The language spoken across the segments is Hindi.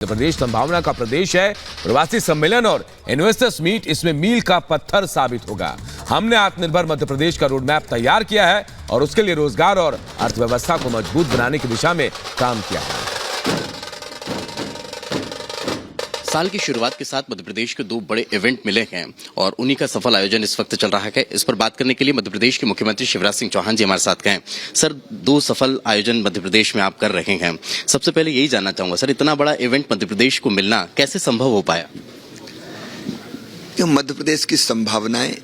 मध्य प्रदेश संभावना का प्रदेश है। प्रवासी सम्मेलन और इन्वेस्टर्स मीट इसमें मील का पत्थर साबित होगा। हमने आत्मनिर्भर मध्य प्रदेश का रोड मैप तैयार किया है और उसके लिए रोजगार और अर्थव्यवस्था को मजबूत बनाने की दिशा में काम किया है। साल की शुरुआत के साथ मध्य प्रदेश के दो बड़े इवेंट मिले हैं और उन्हीं का सफल आयोजन इस वक्त चल रहा है। इस पर बात करने के लिए मध्य प्रदेश के मुख्यमंत्री शिवराज सिंह चौहान जी हमारे साथ हैं। सर, दो सफल आयोजन मध्य प्रदेश में आप कर रहे हैं। सबसे पहले यही जानना चाहूंगा सर, इतना बड़ा इवेंट मध्य प्रदेश को मिलना कैसे संभव हो पाया? मध्य प्रदेश की संभावनाएं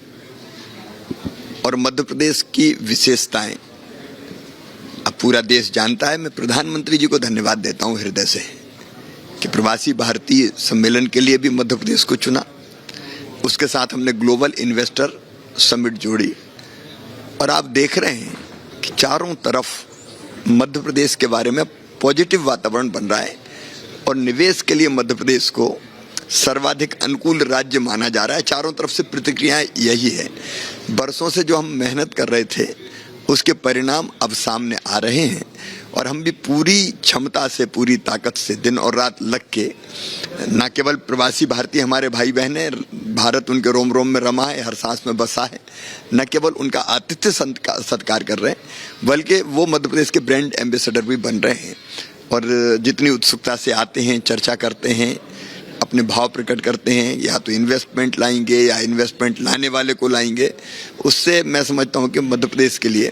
और मध्य प्रदेश की विशेषताएं अब पूरा देश जानता है। मैं प्रधानमंत्री जी को धन्यवाद देता हूं हृदय से कि प्रवासी भारतीय सम्मेलन के लिए भी मध्य प्रदेश को चुना। उसके साथ हमने ग्लोबल इन्वेस्टर समिट जोड़ी और आप देख रहे हैं कि चारों तरफ मध्य प्रदेश के बारे में पॉजिटिव वातावरण बन रहा है और निवेश के लिए मध्य प्रदेश को सर्वाधिक अनुकूल राज्य माना जा रहा है। चारों तरफ से प्रतिक्रियाएं यही है। बरसों से जो हम मेहनत कर रहे थे उसके परिणाम अब सामने आ रहे हैं और हम भी पूरी क्षमता से, पूरी ताकत से दिन और रात लग के न केवल प्रवासी भारतीय हमारे भाई बहन हैं, भारत उनके रोम रोम में रमा है, हर सांस में बसा है, न केवल उनका आतिथ्य सत्कार कर रहे हैं बल्कि वो मध्य प्रदेश के ब्रांड एम्बेसडर भी बन रहे हैं और जितनी उत्सुकता से आते हैं, चर्चा करते हैं, अपने भाव प्रकट करते हैं, या तो इन्वेस्टमेंट लाएंगे या इन्वेस्टमेंट लाने वाले को लाएंगे, उससे मैं समझता हूं कि मध्य प्रदेश के लिए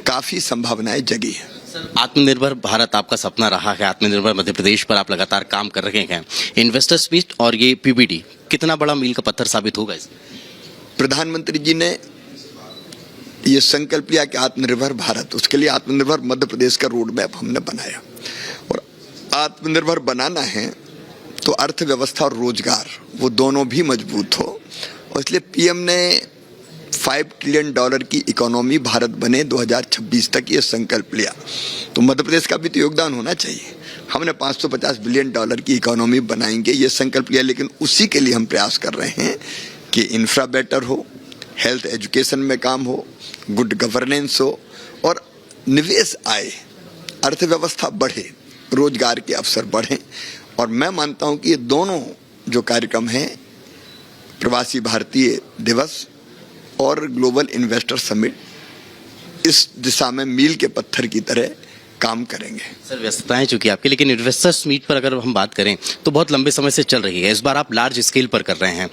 काफ़ी संभावनाएं जगी हैं। आत्मनिर्भर भारत आपका सपना रहा है, आत्मनिर्भर मध्य प्रदेश पर आप लगातार काम कर रहे हैं। इन्वेस्टर्स मीट और ये पीबीडी कितना बड़ा मील का पत्थर साबित होगा इसमें? प्रधानमंत्री जी ने ये संकल्प लिया कि आत्मनिर्भर भारत, उसके लिए आत्मनिर्भर मध्य प्रदेश का रोड मैप हमने बनाया और आत्मनिर्भर बनाना है तो अर्थव्यवस्था और रोजगार वो दोनों भी मजबूत हो और इसलिए पीएम ने $5 ट्रिलियन की इकोनॉमी भारत बने 2026 तक ये संकल्प लिया। तो मध्य प्रदेश का भी तो योगदान होना चाहिए। हमने $550 बिलियन की इकोनॉमी बनाएंगे ये संकल्प लिया, लेकिन उसी के लिए हम प्रयास कर रहे हैं कि इंफ्रा बेटर हो, हेल्थ एजुकेशन में काम हो, गुड गवर्नेंस हो और निवेश आए, अर्थव्यवस्था बढ़े, रोजगार के अवसर बढ़ें। और मैं मानता हूं कि ये दोनों जो कार्यक्रम हैं, प्रवासी भारतीय दिवस और ग्लोबल इन्वेस्टर समिट, इस दिशा में मील के पत्थर की तरह काम करेंगे। सर, व्यस्तताएं चूंकि आपकी, लेकिन इन्वेस्टर्स मीट पर अगर हम बात करें तो बहुत लंबे समय से चल रही है। इस बार आप लार्ज स्केल पर कर रहे हैं,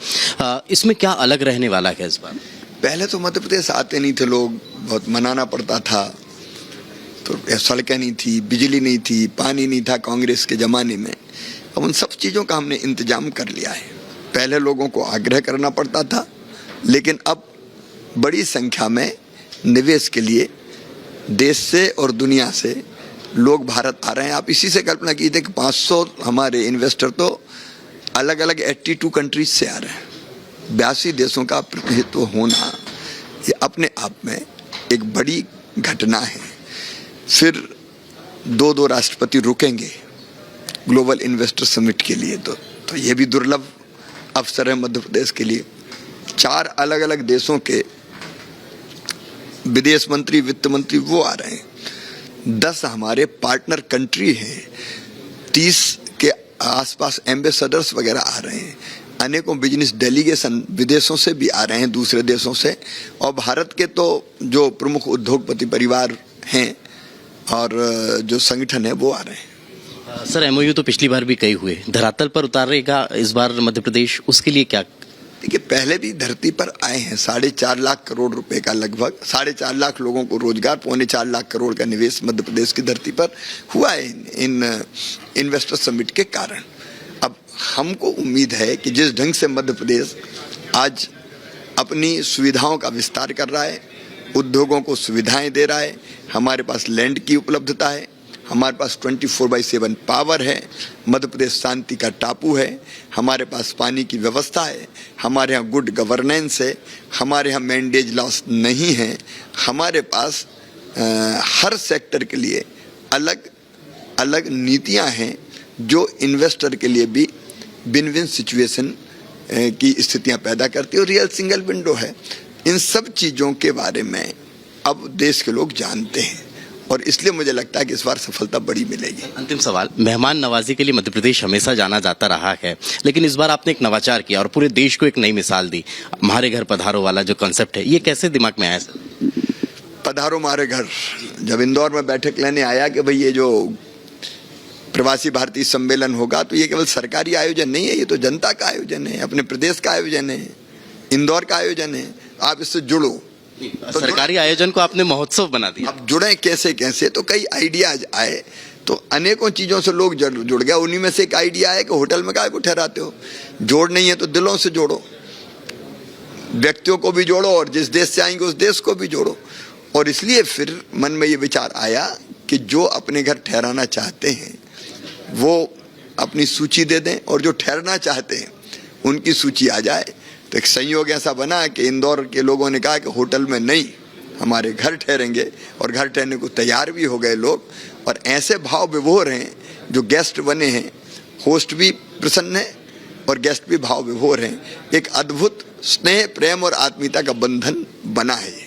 इसमें क्या अलग रहने वाला है इस बार? पहले तो मध्य प्रदेश आते नहीं थे लोग, बहुत मनाना पड़ता था, तो सड़कें नहीं थी, बिजली नहीं थी, पानी नहीं था कांग्रेस के ज़माने में। अब उन सब चीज़ों का हमने इंतजाम कर लिया है। पहले लोगों को आग्रह करना पड़ता था, लेकिन अब बड़ी संख्या में निवेश के लिए देश से और दुनिया से लोग भारत आ रहे हैं। आप इसी से कल्पना कीजिए कि 500 हमारे इन्वेस्टर तो अलग अलग 82 कंट्रीज से आ रहे हैं। 82 देशों का प्रतिनिधित्व होना ये अपने आप में एक बड़ी घटना है। फिर दो राष्ट्रपति रुकेंगे ग्लोबल इन्वेस्टर समिट के लिए, तो ये भी दुर्लभ अवसर है मध्य प्रदेश के लिए। 4 अलग अलग देशों के विदेश मंत्री, वित्त मंत्री वो आ रहे हैं। 10 हमारे पार्टनर कंट्री हैं, 30 के आसपास एम्बेसडर्स वगैरह आ रहे हैं। अनेकों बिजनेस डेलीगेशन विदेशों से भी आ रहे हैं, दूसरे देशों से, और भारत के तो जो प्रमुख उद्योगपति परिवार हैं और जो संगठन है वो आ रहे हैं। सर, एमओयू तो पिछली बार भी कई हुए, धरातल पर उतारेगा इस बार मध्य प्रदेश, उसके लिए क्या? देखिए, पहले भी धरती पर आए हैं 4.5 लाख करोड़ रुपए का, लगभग 4.5 लाख लोगों को रोजगार, 4.25 लाख करोड़ का निवेश मध्य प्रदेश की धरती पर हुआ है इन इन्वेस्टर समिट के कारण। अब हमको उम्मीद है कि जिस ढंग से मध्य प्रदेश आज अपनी सुविधाओं का विस्तार कर रहा है, उद्योगों को सुविधाएं दे रहा है, हमारे पास लैंड की उपलब्धता है, हमारे पास 24/7 पावर है, मध्य प्रदेश शांति का टापू है, हमारे पास पानी की व्यवस्था है, हमारे यहाँ गुड गवर्नेंस है, हमारे यहाँ मैंडेज लॉस नहीं है, हमारे पास हर सेक्टर के लिए अलग अलग नीतियाँ हैं जो इन्वेस्टर के लिए भी विन विन सिचुएशन की स्थितियाँ पैदा करती है और रियल सिंगल विंडो है। इन सब चीज़ों के बारे में अब देश के लोग जानते हैं और इसलिए मुझे लगता है कि इस बार सफलता बड़ी मिलेगी। अंतिम सवाल, मेहमान नवाजी के लिए मध्य प्रदेश हमेशा जाना जाता रहा है, लेकिन इस बार आपने एक नवाचार किया और पूरे देश को एक नई मिसाल दी। हमारे घर पधारो वाला जो कॉन्सेप्ट है, ये कैसे दिमाग में आया सर? पधारो हमारे घर, जब इंदौर में बैठक लेने आया कि भाई ये जो प्रवासी भारतीय सम्मेलन होगा, तो ये केवल सरकारी आयोजन नहीं है, ये तो जनता का आयोजन है, अपने प्रदेश का आयोजन है, इंदौर का आयोजन है। आप इससे जुड़ो। तो सरकारी आयोजन को आपने महोत्सव बना दिया। अब जुड़े कैसे कैसे, तो कई आइडियाज आए, तो अनेकों चीजों से लोग जुड़ गया। उन्हीं में से एक आइडिया है कि होटल में काहे को ठहराते हो, जोड़ नहीं है तो दिलों से जोड़ो, व्यक्तियों को भी जोड़ो और जिस देश से आएंगे उस देश को भी जोड़ो। और इसलिए फिर मन में ये विचार आया कि जो अपने घर ठहराना चाहते हैं वो अपनी सूची दे दें, और जो ठहरना चाहते हैं उनकी सूची आ जाए। तो एक संयोग ऐसा बना कि इंदौर के लोगों ने कहा कि होटल में नहीं, हमारे घर ठहरेंगे, और घर ठहरने को तैयार भी हो गए लोग। और ऐसे भाव विभोर हैं, जो गेस्ट बने हैं, होस्ट भी प्रसन्न है और गेस्ट भी भाव विभोर हैं। एक अद्भुत स्नेह, प्रेम और आत्मीयता का बंधन बना है।